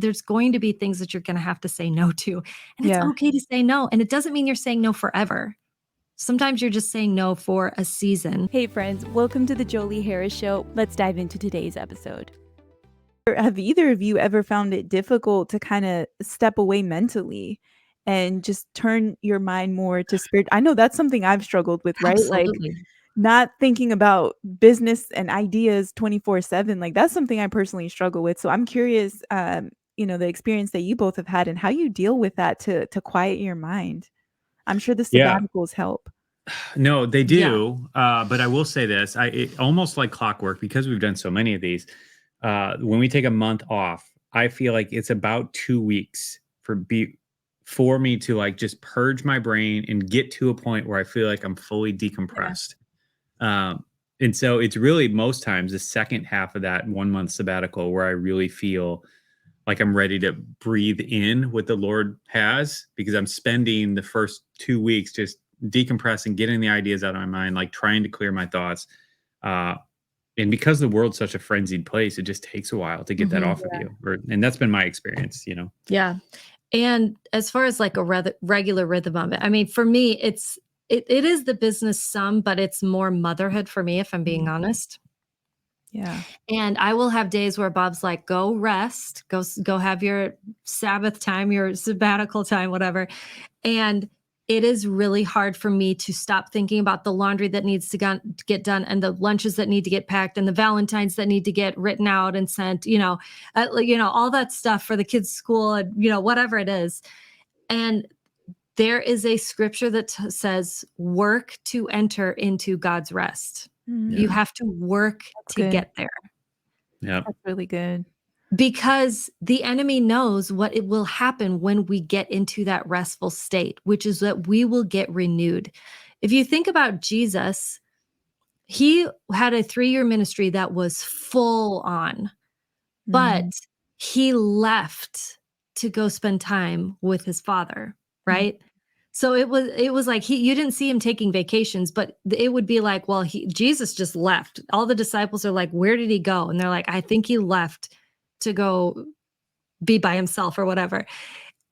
there's going to be things that you're going to have to say no to. And it's Yeah. okay to say no. And it doesn't mean you're saying no forever. Sometimes you're just saying no for a season. Hey friends, welcome to the Jolie Harris Show. Let's dive into today's episode. Have either of you ever found it difficult to kind of step away mentally and just turn your mind more to spirit? I know that's something I've struggled with, right? Like Absolutely. not thinking about business and ideas 24/7. Like that's something I personally struggle with. So I'm curious, the experience that you both have had and how you deal with that to quiet your mind. I'm sure the Yeah, sabbaticals help. no, they Yeah. do. But I will say this: it almost like clockwork, because we've done so many of these. When we take a month off, I feel like it's about 2 weeks for me to like just purge my brain and get to a point where I feel like I'm fully decompressed. And so it's really most times the second half of that 1 month sabbatical where I really feel like I'm ready to breathe in what the Lord has, because I'm spending the first 2 weeks just decompressing, getting the ideas out of my mind, like trying to clear my thoughts. And because the world's such a frenzied place, it just takes a while to get that off of you. And that's been my experience, Yeah. And as far as like a regular rhythm of it, I mean, for me, it is the business some, but it's more motherhood for me, if I'm being honest. Yeah. And I will have days where Bob's like, go rest, go have your Sabbath time, your sabbatical time, whatever. And it is really hard for me to stop thinking about the laundry that needs to get done and the lunches that need to get packed and the Valentines that need to get written out and sent, all that stuff for the kids' school and, whatever it is. And there is a scripture that says, work to enter into God's rest. You have to work to get there. Yeah. That's really good. Because the enemy knows what it will happen when we get into that restful state, which is that we will get renewed. If you think about Jesus, he had a 3-year ministry that was full on, but he left to go spend time with his Father, right? So it was like you didn't see him taking vacations, but it would be like, well, Jesus just left. All the disciples are like, where did he go? And they're like, I think he left to go be by himself or whatever.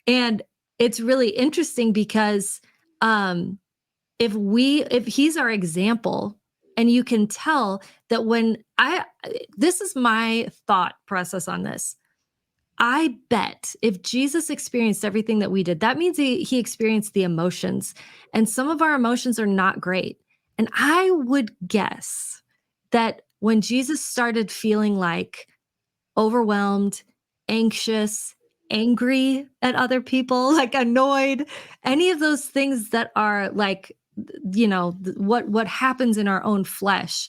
And it's really interesting because if he's our example, and you can tell that this is my thought process on this. I bet if Jesus experienced everything that we did, that means he experienced the emotions, and some of our emotions are not great. And I would guess that when Jesus started feeling like overwhelmed, anxious, angry at other people, like annoyed, any of those things that are like, what happens in our own flesh,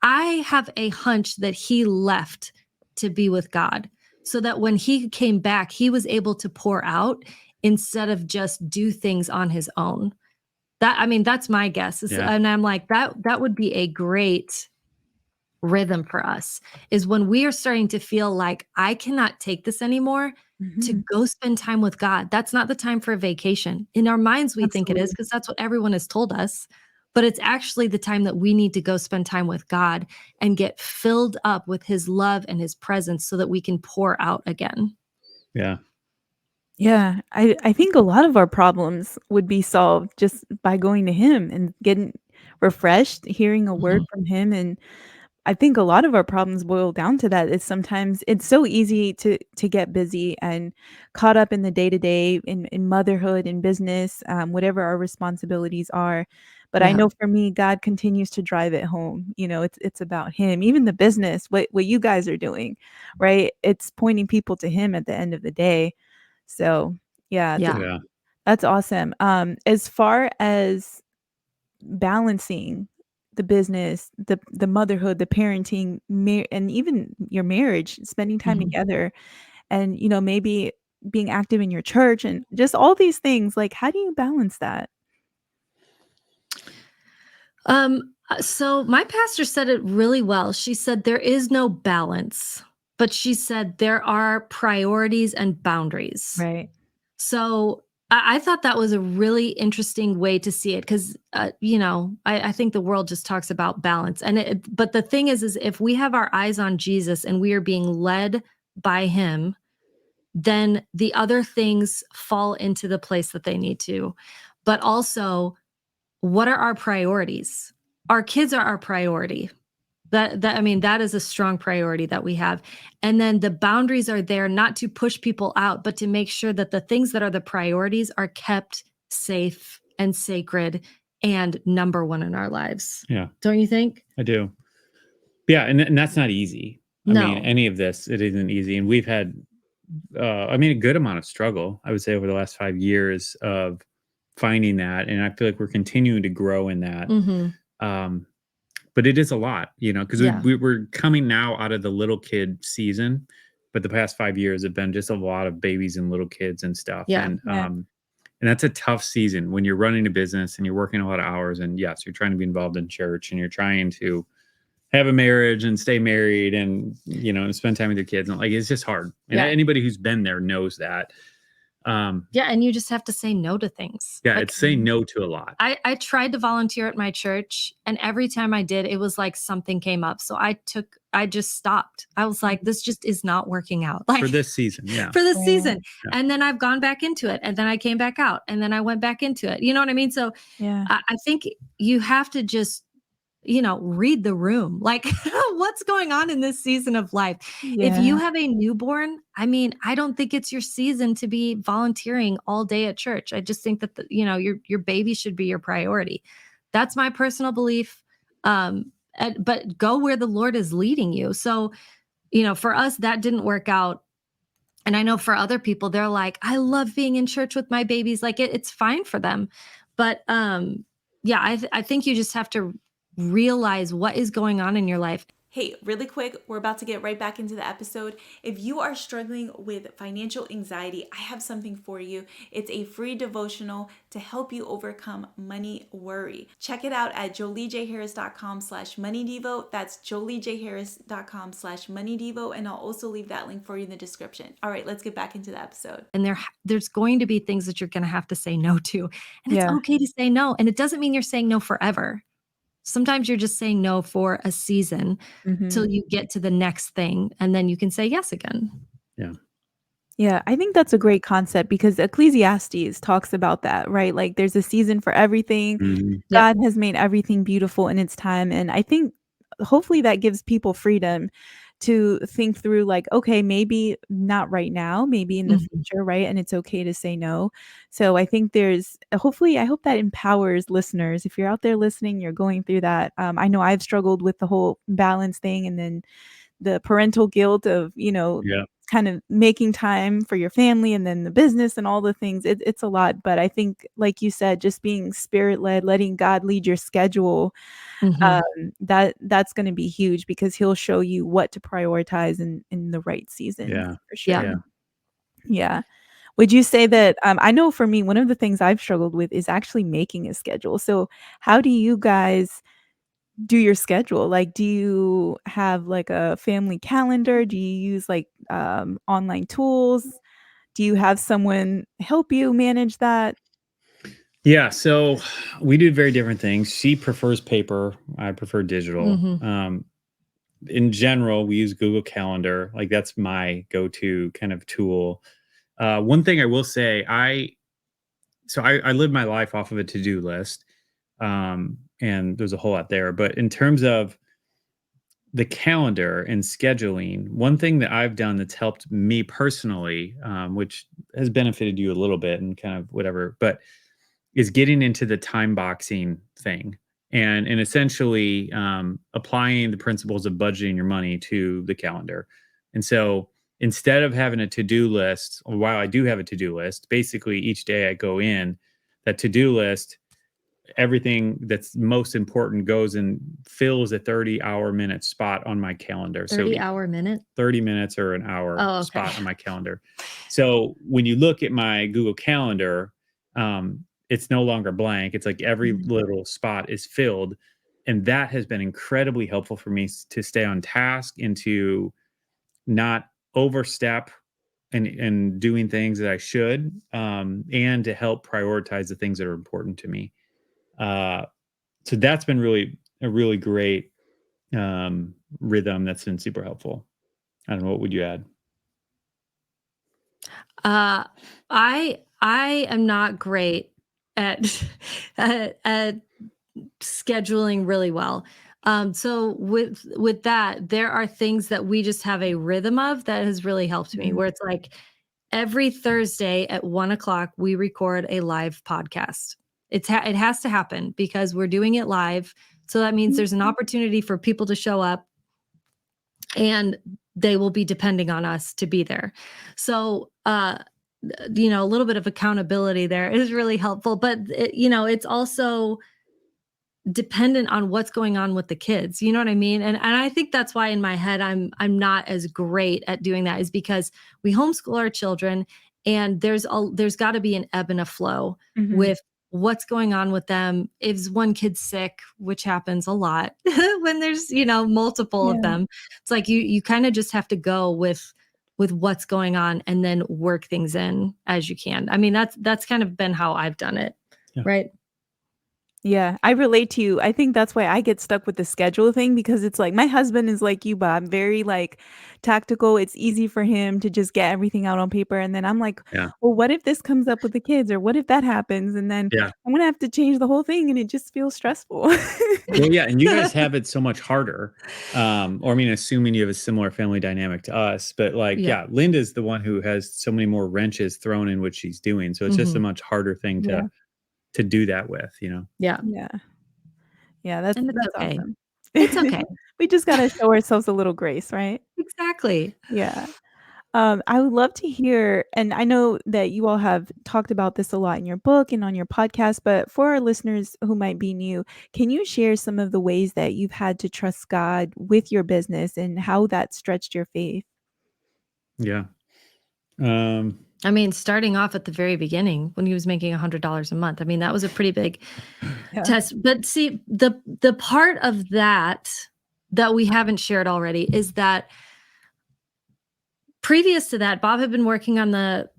I have a hunch that he left to be with God, so that when he came back, he was able to pour out instead of just do things on his own. That's my guess. Yeah. And I'm like, that would be a great rhythm for us, is when we are starting to feel like I cannot take this anymore, to go spend time with God. That's not the time for a vacation. In our minds, we think it is, because that's what everyone has told us. But it's actually the time that we need to go spend time with God and get filled up with his love and his presence so that we can pour out again. Yeah. Yeah, I think a lot of our problems would be solved just by going to him and getting refreshed, hearing a word from him. And I think a lot of our problems boil down to that. Is sometimes it's so easy to get busy and caught up in the day-to-day, in motherhood and business, whatever our responsibilities are. But I Yeah. know for me, God continues to drive it home. It's about him. Even the business, what you guys are doing, right? It's pointing people to him at the end of the day. So yeah, Yeah. Yeah. that's awesome. As far as balancing the business, the motherhood, the parenting, and even your marriage, spending time together, and maybe being active in your church, and just all these things. Like, how do you balance that? So my pastor said it really well. She said there is no balance, but she said there are priorities and boundaries. Right. So I thought that was a really interesting way to see it, because, I think the world just talks about balance. But the thing is if we have our eyes on Jesus and we are being led by him, then the other things fall into the place that they need to. But also, what are our priorities? Our kids are our priority. That is a strong priority that we have. And then the boundaries are there not to push people out, but to make sure that the things that are the priorities are kept safe and sacred and number one in our lives. Yeah, Don't you think? I do. Yeah, and that's not easy. I mean, No. any of this, it isn't easy. And we've had, a good amount of struggle, I would say, over the last 5 years of finding that. And I feel like we're continuing to grow in that. Mm-hmm. Um, but it is a lot, because Yeah. we're coming now out of the little kid season, but the past 5 years have been just a lot of babies and little kids and stuff. Yeah. And that's a tough season when you're running a business and you're working a lot of hours. And yes, you're trying to be involved in church and you're trying to have a marriage and stay married and, and spend time with your kids. And like, it's just hard. And Yeah. anybody who's been there knows that. Yeah. And you just have to say no to things. Yeah, Like, it's saying no to a lot. I tried to volunteer at my church, and every time I did, it was like something came up. So I just stopped. I was like, this just is not working out. Like For this season, yeah. for this Yeah. season. Yeah. And then I've gone back into it, and then I came back out, and then I went back into it. You know what I mean? So Yeah. I think you have to just, read the room. Like, what's going on in this season of life? If Yeah. you have a newborn, I don't think it's your season to be volunteering all day at church. I just think that your baby should be your priority. That's my personal belief. But go where the Lord is leading you. So, for us, that didn't work out. And I know for other people, they're like, I love being in church with my babies. Like it's fine for them. But yeah, I think you just have to realize what is going on in your life. Hey, really quick, we're about to get right back into the episode. If you are struggling with financial anxiety, I have something for you. It's a free devotional to help you overcome money worry. Check it out at joliejharris.com/moneydevo. That's joliejharris.com/moneydevo. And I'll also leave that link for you in the description. All right, let's get back into the episode. And there's going to be things that you're going to have to say no to. And it's Yeah. okay to say no. And it doesn't mean you're saying no forever. Sometimes you're just saying no for a season till Mhm. you get to the next thing, and then you can say yes again. Yeah. Yeah, I think that's a great concept because Ecclesiastes talks about that, right? Like there's a season for everything. Mhm. Yep. God has made everything beautiful in its time. And I think hopefully that gives people freedom to think through like, okay, maybe not right now, maybe in the Mhm. future, right? And it's okay to say no. So I think hopefully, I hope that empowers listeners. If you're out there listening, you're going through that. I know I've struggled with the whole balance thing and then the parental guilt of, Yeah. kind of making time for your family and then the business and all the things. It's a lot. But I think, like you said, just being spirit led, letting God lead your schedule, Mhm. that's going to be huge because he'll show you what to prioritize in the right season Yeah. for sure. Yeah. Yeah. Yeah. Would you say that, I know for me, one of the things I've struggled with is actually making a schedule. So how do you guys do your schedule? Like, do you have like a family calendar? Do you use like online tools? Do you have someone help you manage that? Yeah, so we do very different things. She prefers paper. I prefer digital. Mhm. In general, we use Google Calendar. Like that's my go-to kind of tool. One thing I will say, I live my life off of a to-do list, and there's a whole lot there. But in terms of the calendar and scheduling, one thing that I've done that's helped me personally, which has benefited you a little bit and kind of whatever, but is getting into the time boxing thing and essentially applying the principles of budgeting your money to the calendar. And so instead of having a to-do list, or while I do have a to-do list, basically each day I go in that to-do list, everything that's most important goes and fills a 30-hour minute spot on my calendar. So 30-hour minute? 30 minutes or an hour Oh, okay. spot on my calendar. So when you look at my Google Calendar, it's no longer blank. It's like every Mhm. little spot is filled. And that has been incredibly helpful for me to stay on task and to not overstep and doing things that I should, and to help prioritize the things that are important to me. Uh, so that's been really a really great rhythm that's been super helpful. I don't know. What would you add? I am not great at at scheduling really well. So with that, there are things that we just have a rhythm of that has really helped me. Mhm. Where it's like every Thursday at 1 o'clock, we record a live podcast. It has to happen because we're doing it live. So that means there's an opportunity for people to show up, and they will be depending on us to be there. So, a little bit of accountability there is really helpful. But it's also dependent on what's going on with the kids. You know what I mean? And I think that's why in my head I'm not as great at doing that, is because we homeschool our children, and there's got to be an ebb and a flow Mhm. with what's going on with them. If one kid's sick, which happens a lot when there's, multiple of Yeah. them, it's like you kind of just have to go with what's going on and then work things in as you can. I mean, that's kind of been how I've done it. Yeah. Right. Yeah, I relate to you. I think that's why I get stuck with the schedule thing because it's like my husband is like you, Bob, very like tactical. It's easy for him to just get everything out on paper. And then I'm like, Yeah. well, what if this comes up with the kids or what if that happens? And then Yeah. I'm going to have to change the whole thing and it just feels stressful. Well, yeah, and you guys have it so much harder. Or I mean, assuming you have a similar family dynamic to us, but like, Yeah. Linda's the one who has so many more wrenches thrown in what she's doing. So it's just a Mhm. much harder thing Yeah. to do that with, Yeah. Yeah. Yeah, that's And it's that's okay. awesome. It's okay. We just gotta show ourselves a little grace, right? Exactly. Yeah. I would love to hear, and I know that you all have talked about this a lot in your book and on your podcast, but for our listeners who might be new, can you share some of the ways that you've had to trust God with your business and how that stretched your faith? Yeah. Um, I mean, starting off at the very beginning when he was making $100 a month. I mean, that was a pretty big Yeah. test. But see, the part of that we haven't shared already is that previous to that, Bob had been working on the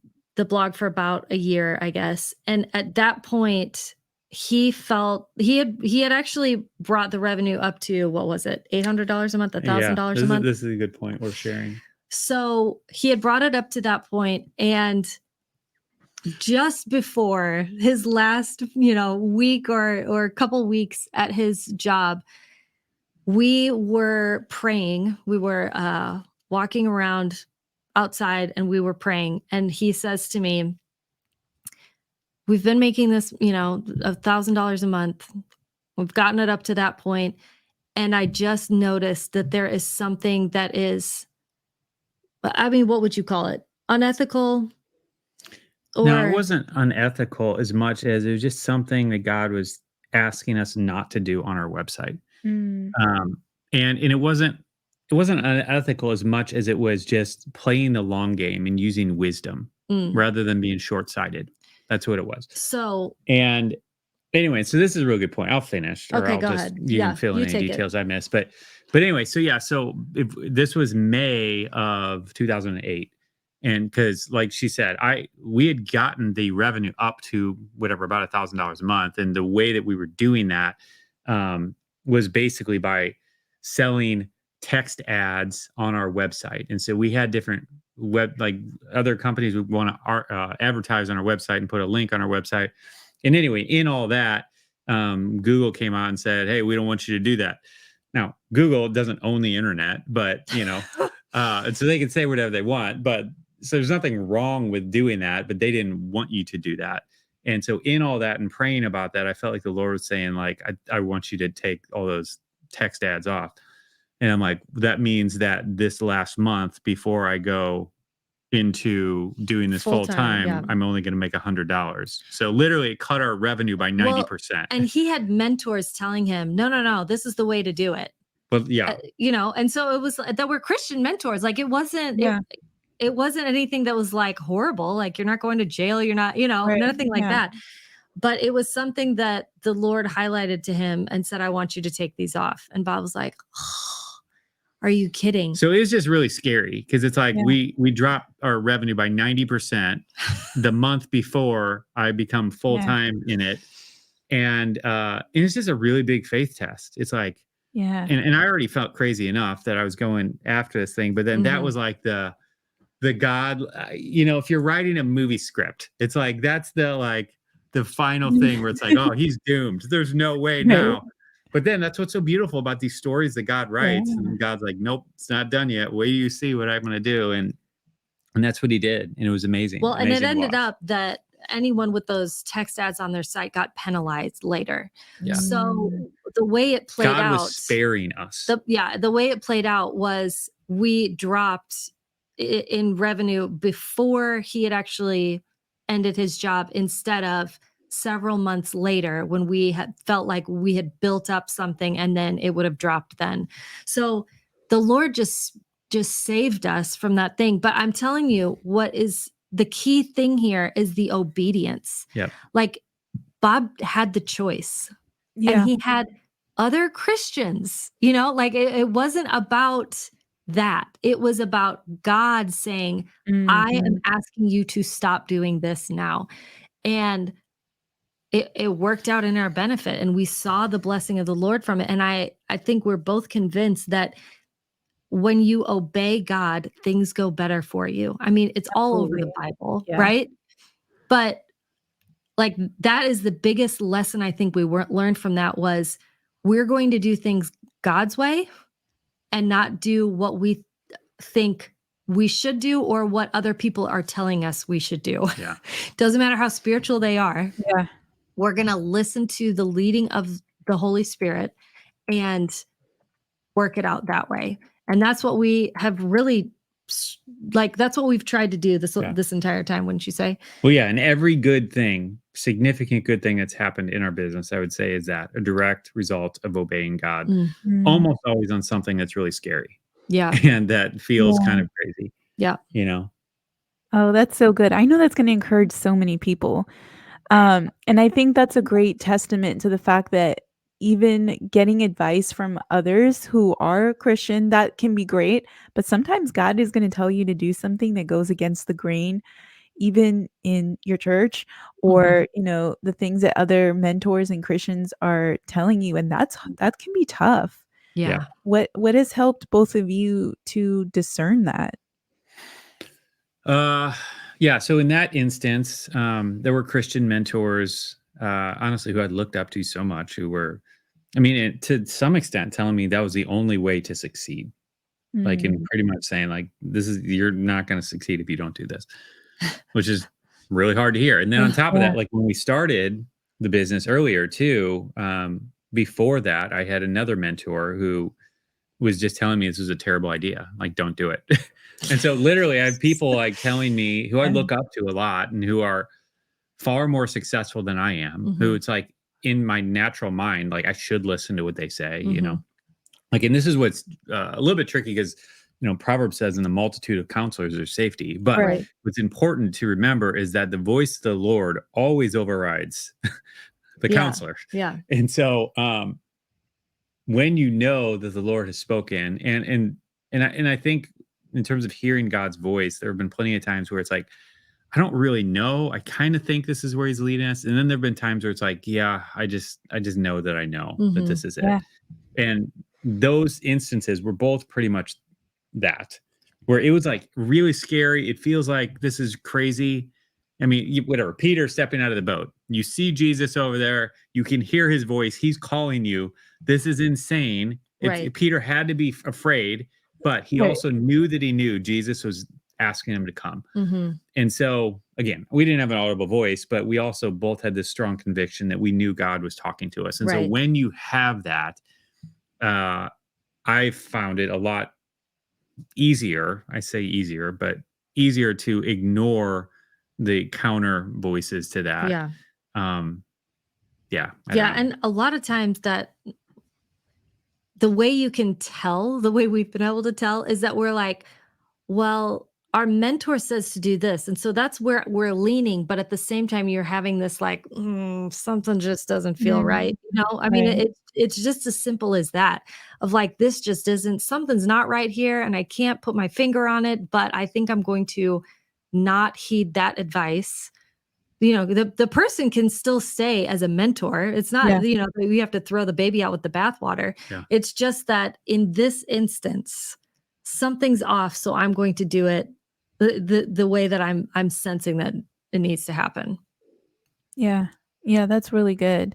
blog for about a year, I guess. And at that point, he felt he had actually brought the revenue up to, what was it, $800 a month, yeah, $1,000 a month. this is a good point worth sharing. So he had brought it up to that point, and just before his last, week or couple weeks at his job, we were praying. We were walking around outside, and we were praying. And he says to me, "We've been making this, $1,000 a month. We've gotten it up to that point, and I just noticed that there is something that is, I mean, what would you call it? Unethical, No, it or wasn't unethical as much as it was just something that God was asking us not to do on our website. Mm. And it wasn't unethical as much as it was just playing the long game and using wisdom Mm. rather than being short-sighted. That's what it was. So And anyway, so this is a real good point. I'll finish, or okay, I'll go just ahead. you can Yeah, fill in you any take it. details I missed. But anyway, so if this was May of 2008, and because like she said, we had gotten the revenue up to whatever, about $1,000 a month, and the way that we were doing that was basically by selling text ads on our website. And so we had different like other companies would want to advertise on our website and put a link on our website. And anyway, in all that, Google came out and said, "Hey, we don't want you to do that." Now, Google doesn't own the internet, but and so they can say whatever they want. But so there's nothing wrong with doing that, but they didn't want you to do that. And so in all that and praying about that, I felt like the Lord was saying, like, I want you to take all those text ads off. And I'm like, that means that this last month before I go into doing this full Full-time, time, yeah. I'm only going to make $100. So literally it cut our revenue by 90%. And he had mentors telling him, no, this is the way to do it. But yeah, And so it was that were Christian mentors. Like it wasn't, Yeah. it wasn't anything that was like horrible. Like you're not going to jail. You're not, Right. nothing like Yeah. that. But it was something that the Lord highlighted to him and said, I want you to take these off. And Bob was like, oh, are you kidding? so it was just really scary because it's like Yeah. we dropped our revenue by 90% the month before I become full time in it. And it's just a really big faith test. It's like, Yeah. and I already felt crazy enough that I was going after this thing, but then that Mhm. was like the the God, if you're writing a movie script, it's like, that's the final thing where it's like, oh, he's doomed. There's no way Right. now. But then that's what's so beautiful about these stories that God writes. Yeah. And God's like, nope, it's not done yet. Wait till you see what I'm going to do. And that's what he did. And it was amazing. Well, and it Amazing to ended watch. up that anyone with those text ads on their site got penalized later. Yeah. So the way it played God out, was sparing us. the way it played out was we dropped in revenue before he had actually ended his job, instead of several months later when we had felt like we had built up something and then it would have dropped then. So the Lord just saved us from that thing. But I'm telling you, what is the key thing here is the obedience. Yep. Like, Bob had the choice, Yeah. and he had other Christians, like it wasn't about that. It was about God saying, I am asking you to stop doing this now. And it worked out in our benefit, and we saw the blessing of the Lord from it. And I think we're both convinced that when you obey God, things go better for you. I mean, it's all over the Bible, Yeah. right? But like, that is the biggest lesson I think we learned from that, was we're going to do things God's way and not do what we think we should do or what other people are telling us we should do. Yeah. Doesn't matter how spiritual they are. Yeah. We're going to listen to the leading of the Holy Spirit and work it out that way. And that's what we have really, that's what we've tried to do this entire time, wouldn't you say? Well, yeah. And every good thing, significant good thing that's happened in our business, I would say, is that a direct result of obeying God, almost always on something that's really scary. Yeah. And that feels kind of crazy. Yeah. Oh, that's so good. I know that's going to encourage so many people. And I think that's a great testament to the fact that even getting advice from others who are Christian, that can be great. But sometimes God is going to tell you to do something that goes against the grain, even in your church, or, the things that other mentors and Christians are telling you. And that can be tough. Yeah. What has helped both of you to discern that? Yeah. So in that instance, there were Christian mentors, honestly, who I'd looked up to so much, who were, to some extent, telling me that was the only way to succeed. Like, and pretty much saying, like, you're not going to succeed if you don't do this, which is really hard to hear. And then on top of that, like, when we started the business earlier too, before that, I had another mentor who was just telling me this was a terrible idea. Like, don't do it. And so literally I have people like telling me, who I look up to a lot and who are far more successful than I am, who it's like, in my natural mind, like, I should listen to what they say, like, and this is what's a little bit tricky, because, Proverbs says, in the multitude of counselors there's safety. But what's important to remember is that the voice of the Lord always overrides the counselor. Yeah. And so, when you know that the Lord has spoken, and I think, in terms of hearing God's voice, there have been plenty of times where it's like, I don't really know. I kind of think this is where he's leading us. And then there've been times where it's like, yeah, I just know that I know that this is it. And those instances were both pretty much that, where it was like really scary. It feels like this is crazy. Whatever, Peter stepping out of the boat, you see Jesus over there, you can hear his voice. He's calling you. This is insane. Peter had to be afraid, but he also knew that he knew Jesus was asking him to come. And so, again, we didn't have an audible voice, but we also both had this strong conviction that we knew God was talking to us. And so when you have that, I found it a lot easier. I say easier, but easier to ignore the counter voices to that. Yeah. Yeah. And a lot of times that the way you can tell, the way we've been able to tell, is that we're like, well, our mentor says to do this. And so that's where we're leaning. But at the same time, you're having this like, something just doesn't feel right. It's just as simple as that, of like, this just isn't, something's not right here. And I can't put my finger on it, but I think I'm going to not heed that advice. The person can still stay as a mentor. It's not, we have to throw the baby out with the bathwater. Yeah. It's just that in this instance, something's off. So I'm going to do it the way that I'm sensing that it needs to happen. Yeah. Yeah, that's really good.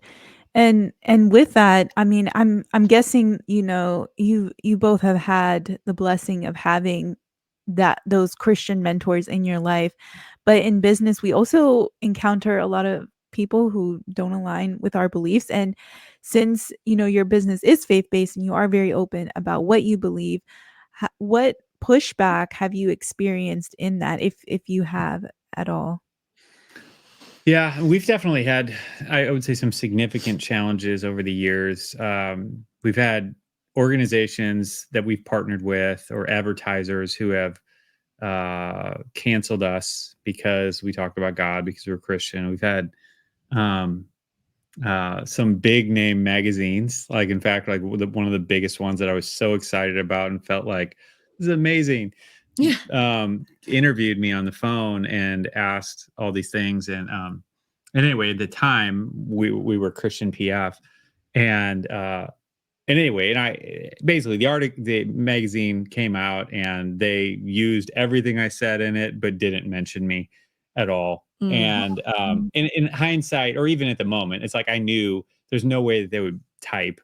And with that, I mean, I'm guessing, you both have had the blessing of having those Christian mentors in your life. But in business, we also encounter a lot of people who don't align with our beliefs. And since, your business is faith-based and you are very open about what you believe, what pushback have you experienced in that, if you have at all? Yeah, we've definitely had, I would say, some significant challenges over the years. We've had organizations that we've partnered with or advertisers who have canceled us because we talked about God, because we're Christian. We've had um, some big name magazines, like in fact, like one of the biggest ones that I was so excited about and felt like this is amazing. Yeah. Interviewed me on the phone and asked all these things, and anyway, at the time we were Christian PF, and anyway, and I basically the magazine came out and they used everything I said in it, but didn't mention me at all. Mm. And Mm. in hindsight, or even at the moment, it's like I knew there's no way that they would type,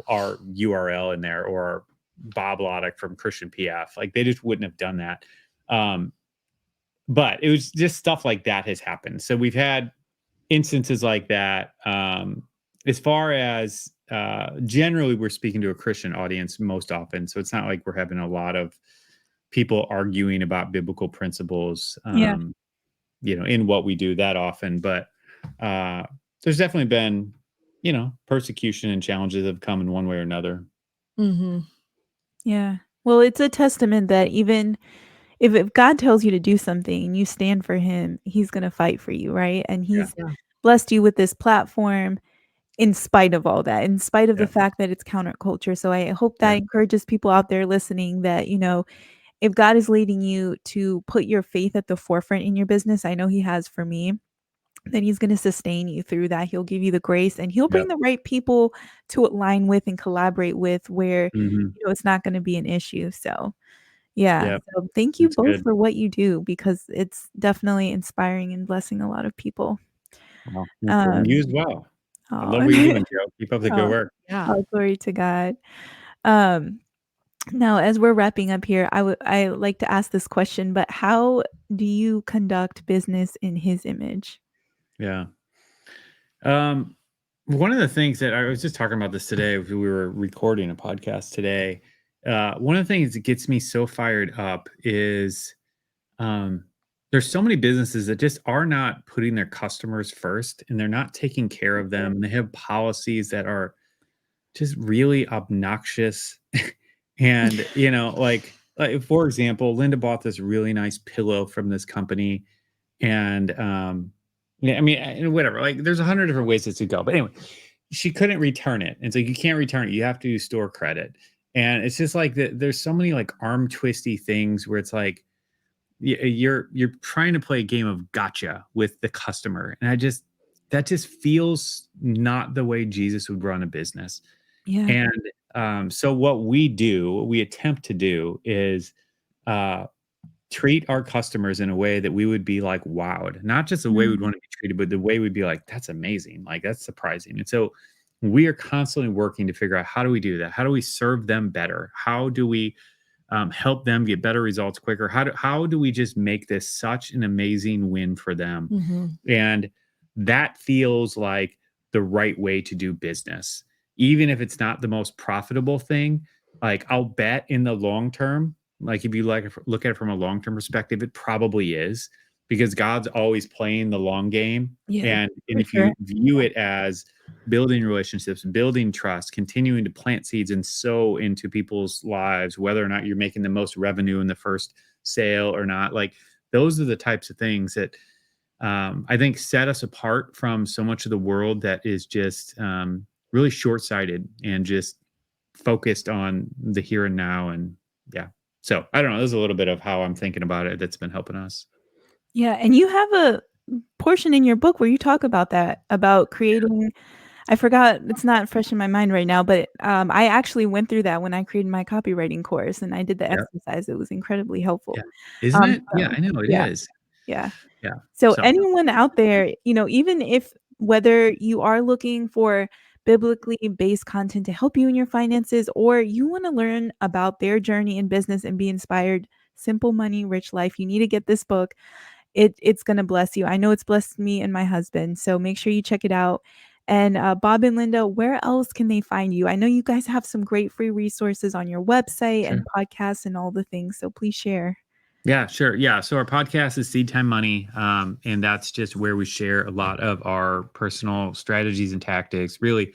our URL in there or Bob Lotich from Christian PF. Like they just wouldn't have done that. Um, but it was just stuff like that has happened. So we've had instances like that. As far as generally, we're speaking to a Christian audience most often, so it's not like we're having a lot of people arguing about biblical principles, Yeah. in what we do that often. But uh, there's definitely been, persecution and challenges that have come in one way or another. Mhm. Yeah. Well, it's a testament that even if God tells you to do something and you stand for him, he's gonna fight for you, right? And Yeah, he's Yeah. blessed you with this platform in spite of all that, in spite of the yeah, fact that it's counterculture. So I hope that yeah, encourages people out there listening that, if God is leading you to put your faith at the forefront in your business, I know he has for me, then he's gonna sustain you through that. He'll give you the grace and he'll yeah. bring the right people to align with and collaborate with where, Hmm. it's not gonna be an issue. So yeah. Yeah, So thank you that's both good. for what you do because it's definitely inspiring and blessing a lot of people. Well, you Um, as well. I oh, love what you're doing, Joe. Keep up the good oh, work. Yeah. oh, glory to God. Um, Now, as we're wrapping up here, I like to ask this question, but how do you conduct business in his image? Yeah. Um, One of the things that I was just talking about this today, we were recording a podcast today. One of the things that gets me so fired up is um, there's so many businesses that just are not putting their customers first and they're not taking care of them. They have policies that are just really obnoxious. And, like, for example, Linda bought this really nice pillow from this company and yeah, I mean, whatever. Like, there's 100 different ways this could go. But anyway, she couldn't return it, and so you can't return it. You have to use store credit, and it's just like there's so many like arm twisty things where it's like you're trying to play a game of gotcha with the customer, and that just feels not the way Jesus would run a business. Yeah. And so what we attempt to do is. Uh, Treat our customers in a way that we would be like wowed, not just the way we'd Mm. want to be treated, but the way we'd be like, that's amazing. Like that's surprising. And so we are constantly working to figure out how do we do that? How do we serve them better? How do we help them get better results quicker? How do we just make this such an amazing win for them? Mhm. And that feels like the right way to do business. Even if it's not the most profitable thing, like I'll bet in the long term, like if you look at it from a long-term perspective, it probably is because God's always playing the long game. Yeah, And for if sure. you view it as building relationships, building trust, continuing to plant seeds and sow into people's lives, whether or not you're making the most revenue in the first sale or not, like those are the types of things that I think set us apart from so much of the world that is just really short sighted and just focused on the here and now. And yeah, so I don't know. There's a little bit of how I'm thinking about it that's been helping us. Yeah, and you have a portion in your book where you talk about that, about creating I forgot, it's not fresh in my mind right now, but, I actually went through that when I created my copywriting course, and I did the Yeah. exercise. It was incredibly Yeah. helpful. Isn't it? Yeah, So I know it yeah, is. yeah. Yeah. So So anyone out there, even if whether you are looking for biblically based content to help you in your finances, or you wanna learn about their journey in business and be inspired, Simple Money, Rich Life, you need to get this book. It's gonna bless you. I know it's blessed me and my husband, so make sure you check it out. And, Bob and Linda, where else can they find you? I know you guys have some great free resources on your website sure. and podcasts and all the things, so please share. Yeah, sure. Yeah. So our podcast is SeedTime Money. And that's just where we share a lot of our personal strategies and tactics, really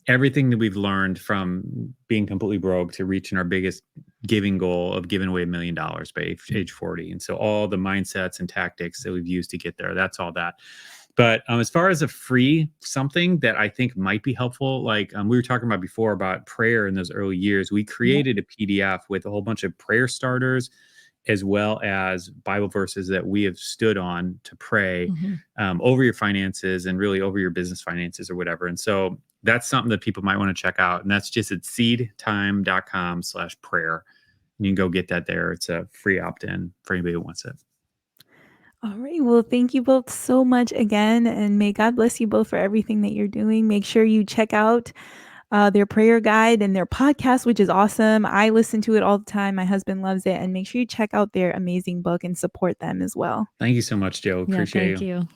everything that we've learned from being completely broke to reaching our biggest giving goal of giving away $1 million by age 40. And so all the mindsets and tactics that we've used to get there, that's all that. But as far as a free something that I think might be helpful, like we were talking about before about prayer in those early years, we Yeah. created a PDF with a whole bunch of prayer starters as well as Bible verses that we have stood on to pray Mhm. over your finances and really over your business finances or whatever. And so that's something that people might want to check out. And that's just at seedtime.com/prayer. You can go get that there. It's a free opt-in for anybody who wants it. All right. Well, thank you both so much again, and may God bless you both for everything that you're doing. Make sure you check out their prayer guide and their podcast, which is awesome. I listen to it all the time. My husband loves it. And make sure you check out their amazing book and support them as well. Thank you so much, Joe. Yeah, Appreciate thank you. you.